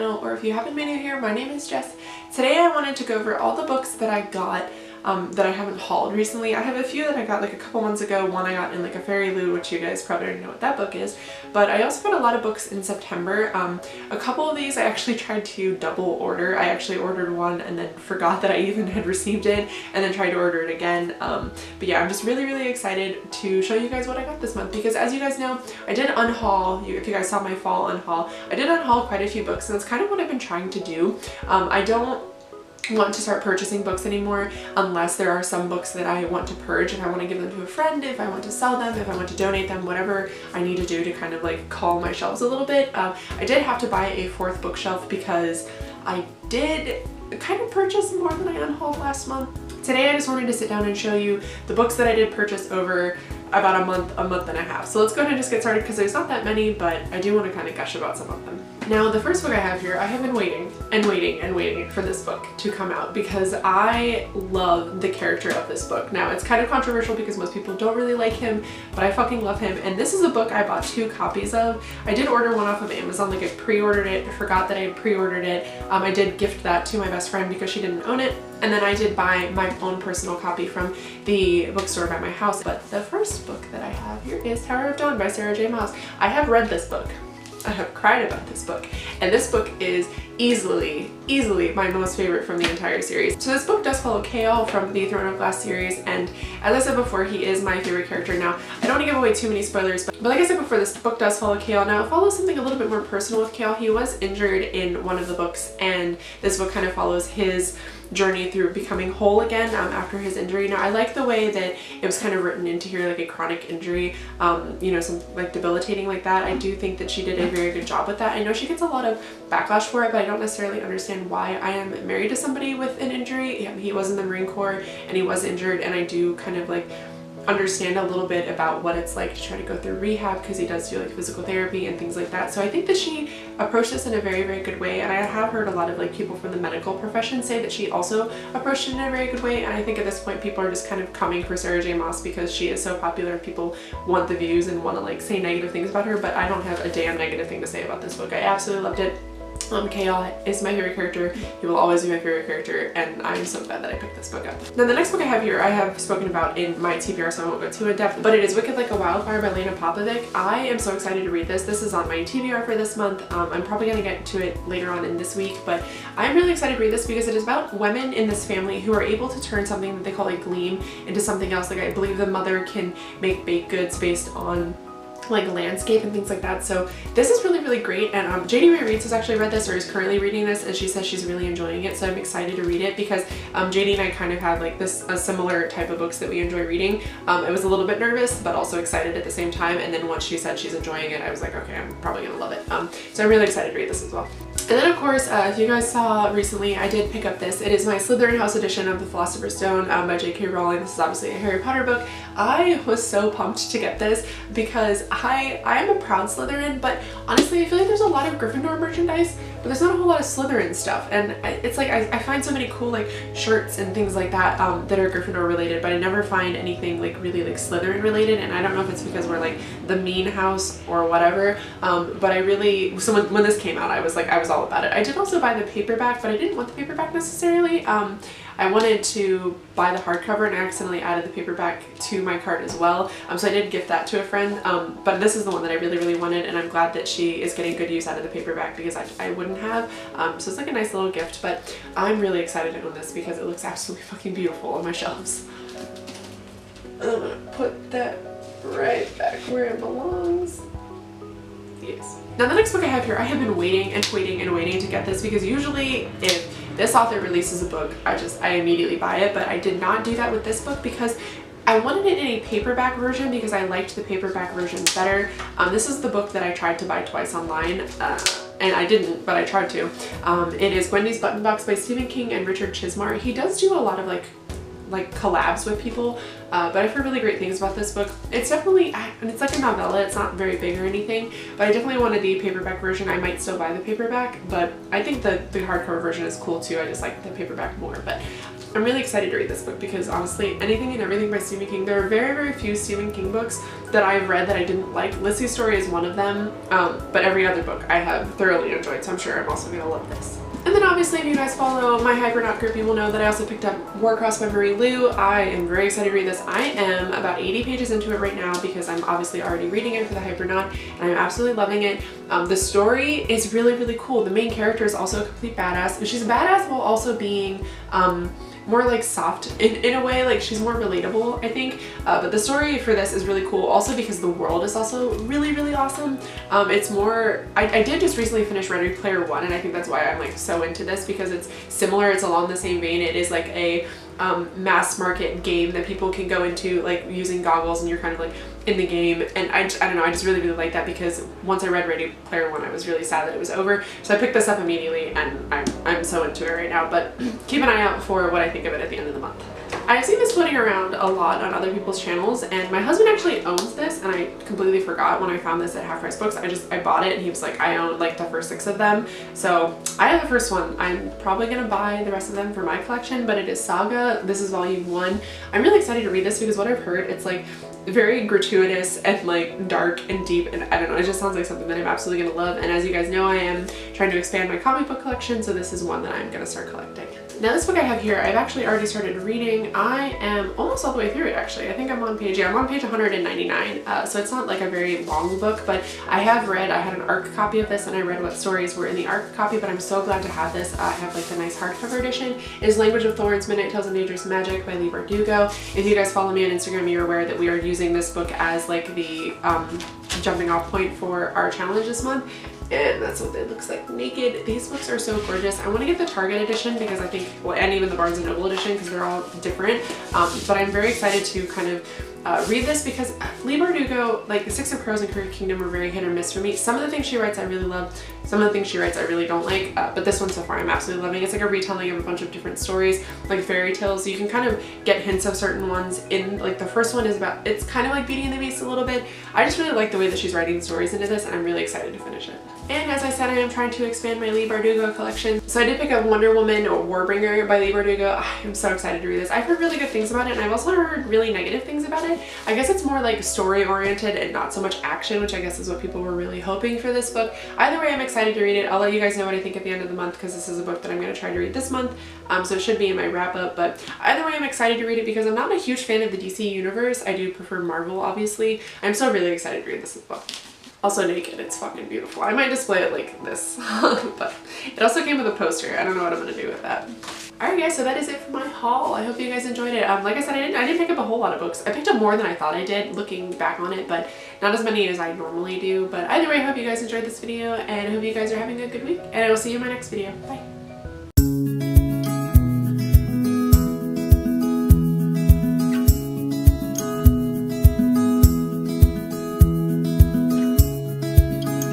channel, or if you haven't made it here, my name is Jess. Today I wanted to go over all the books that I got that I haven't hauled recently. I have a few that I got like a couple months ago. One I got in like a Fairy Loot, which you guys probably already know what that book is, but I also got a lot of books in September. A couple of these I actually tried to double order. I actually ordered one and then forgot that I even had received it and then tried to order it again. But yeah, I'm just really excited to show you guys what I got this month, because as you guys know, I did unhaul, if you guys saw my fall unhaul, I did unhaul quite a few books, and that's kind of what I've been trying to do. I don't want to start purchasing books anymore unless there are some books that I want to purge, if I want to give them to a friend, if I want to sell them, if I want to donate them, whatever I need to do to kind of like calm my shelves a little bit. I did have to buy a fourth bookshelf because I did kind of purchase more than I unhauled last month. Today I just wanted to sit down and show you the books that I did purchase over about a month and a half. So let's go ahead and just get started, because there's not that many, but I do want to kind of gush about some of them. Now, the first book I have here, I have been waiting for this book to come out because I love the character of this book. Now, it's kind of controversial because most people don't really like him, but I fucking love him. And this is a book I bought 2 copies of. I did order one off of Amazon, like I pre-ordered it, forgot that I had pre-ordered it. I did gift that to my best friend because she didn't own it. And then I did buy my own personal copy from the bookstore by my house. But the first book that I have here is Tower of Dawn by Sarah J. Maas. I have read this book. I have cried about this book, and this book is easily my most favorite from the entire series. So this book does follow Chaol from the Throne of Glass series, and as I said before, he is my favorite character. Now, I don't want to give away too many spoilers, but like I said before, this book does follow Chaol. Now, it follows something a little bit more personal with Chaol. He was injured in one of the books, and this book kind of follows his journey through becoming whole again after his injury. Now, I like the way that it was kind of written into here, like a chronic injury, you know, some like debilitating like that. I do think that she did a very good job with that. I know she gets a lot of backlash for it, but I don't necessarily understand why. I am married to somebody with an injury. He was in the Marine Corps and he was injured, and I do kind of like understand a little bit about what it's like to try to go through rehab, because he does do like physical therapy and things like that. So I think that she approached this in a very good way, and I have heard a lot of like people from the medical profession say that she also approached it in a very good way. And I think at this point people are just kind of coming for Sarah J. Maas because she is so popular. People want the views and want to like say negative things about her, but I don't have a damn negative thing to say about this book. I absolutely loved it. Chaol is my favorite character. He will always be my favorite character, and I'm so glad that I picked this book up. Now, the next book I have here, I have spoken about in my TBR, so I won't go too in depth, but it is Wicked Like a Wildfire by Lena Popovic. I am so excited to read this. This is on my TBR for this month. I'm probably going to get to it later on in this week, but I'm really excited to read this because it is about women in this family who are able to turn something that they call a gleam into something else. Like, I believe the mother can make baked goods based on like landscape and things like that. So this is really great, and JD Ray Reads has actually read this, or is currently reading this, and she says she's really enjoying it. So I'm excited to read it because JD and I kind of have like a similar type of books that we enjoy reading. I was a little bit nervous but also excited at the same time, and then once she said she's enjoying it, I was like, okay, I'm probably gonna love it. So I'm really excited to read this as well. And then of course, if you guys saw recently, I did pick up this. It is my Slytherin House edition of The Philosopher's Stone by J.K. Rowling. This is obviously a Harry Potter book. I was so pumped to get this because I am a proud Slytherin, but honestly I feel like there's a lot of Gryffindor merchandise, but there's not a whole lot of Slytherin stuff. And it's like I find so many cool like shirts and things like that that are Gryffindor related, but I never find anything like really like Slytherin related. And I don't know if it's because we're like the mean house or whatever, but I really, so when this came out, I was all about it. I did also buy the paperback, but I didn't want the paperback necessarily. I wanted to buy the hardcover, and I accidentally added the paperback to my cart as well. So I did gift that to a friend, but this is the one that I really wanted, and I'm glad that she is getting good use out of the paperback because I wouldn't have. So it's like a nice little gift, but I'm really excited to own this because it looks absolutely fucking beautiful on my shelves. I'm gonna put that right back where it belongs. Yes. Now the next book I have here, I have been waiting to get this because usually if this author releases a book, I immediately buy it, but I did not do that with this book because I wanted it in a paperback version because I liked the paperback version better. This is the book that I tried to buy twice online, and I didn't, but I tried to. It is Wendys Button Box by Stephen King and Richard Chizmar. He does do a lot of like collabs with people, but I've heard really great things about this book. It's definitely, and it's like a novella, it's not very big or anything, but I definitely wanted the paperback version. I might still buy the paperback, but I think the hardcover version is cool too. I just like the paperback more, but I'm really excited to read this book because honestly, anything and everything by Stephen King, there are very, very few Stephen King books that I've read that I didn't like. Lissy's Story is one of them, but every other book I have thoroughly enjoyed, so I'm sure I'm also gonna love this. And then obviously if you guys follow my Hypernaut group, you will know that I also picked up Warcross by Marie Lu. I am very excited to read this. I am about 80 pages into it right now because I'm obviously already reading it for the Hypernaut and I'm absolutely loving it. The story is really, really cool. The main character is also a complete badass, but she's a badass while also being more like soft in a way, like she's more relatable, I think. But the story for this is really cool also because the world is also really, really awesome. It's more, I did just recently finish Ready Player One, and I think that's why I'm like so into this because it's similar, it's along the same vein. It is like a mass market game that people can go into like using goggles and you're kind of like in the game, and I don't know, I just really, really like that because once I read Ready Player One I was really sad that it was over, so I picked this up immediately and I'm so into it right now. But keep an eye out for what I think of it at the end of the month. I've seen this floating around a lot on other people's channels, and my husband actually owns this, and I completely forgot when I found this at Half Price Books. I bought it and he was like, I own like the first 6 of them. So I have the first one. I'm probably gonna buy the rest of them for my collection, but it is Saga. This is volume 1. I'm really excited to read this because what I've heard, it's like very gratuitous and like dark and deep, and I don't know, it just sounds like something that I'm absolutely gonna love. And as you guys know, I am trying to expand my comic book collection, so this is one that I'm gonna start collecting. Now this book I have here, I've actually already started reading. I am almost all the way through it actually. I think I'm on page 199, so it's not like a very long book, but I have read, I had an ARC copy of this and I read what stories were in the ARC copy, but I'm so glad to have this. I have like the nice hardcover edition. It is Language of Thorns, Midnight Tales of Dangerous Magic by Leigh Bardugo. If you guys follow me on Instagram, you're aware that we are using this book as like the jumping off point for our challenge this month. And that's what it looks like naked. These books are so gorgeous. I want to get the Target edition because I think, well, and even the Barnes & Noble edition because they're all different. But I'm very excited to kind of read this because Leigh Bardugo, like the Six of Crows and Crooked Kingdom were very hit or miss for me. Some of the things she writes I really love. Some of the things she writes I really don't like. But this one so far I'm absolutely loving. It's like a retelling of a bunch of different stories, like fairy tales. So you can kind of get hints of certain ones in, like the first one is about, it's kind of like Beauty and the Beast a little bit. I just really like the way that she's writing stories into this and I'm really excited to finish it. And as I said, I am trying to expand my Leigh Bardugo collection. So I did pick up Wonder Woman or Warbringer by Leigh Bardugo. I'm so excited to read this. I've heard really good things about it, and I've also heard really negative things about it. I guess it's more like story oriented and not so much action, which I guess is what people were really hoping for this book. Either way, I'm excited to read it. I'll let you guys know what I think at the end of the month because this is a book that I'm going to try to read this month. So it should be in my wrap up, but either way, I'm excited to read it because I'm not a huge fan of the DC universe. I do prefer Marvel, obviously. I'm still really excited to read this book. Also naked, it's fucking beautiful. I might display it like this, but it also came with a poster. I don't know what I'm gonna do with that. Alright guys, so that is it for my haul. I hope you guys enjoyed it. Like I said, I didn't pick up a whole lot of books. I picked up more than I thought I did looking back on it, but not as many as I normally do. But either way, I hope you guys enjoyed this video and I hope you guys are having a good week, and I will see you in my next video. Bye!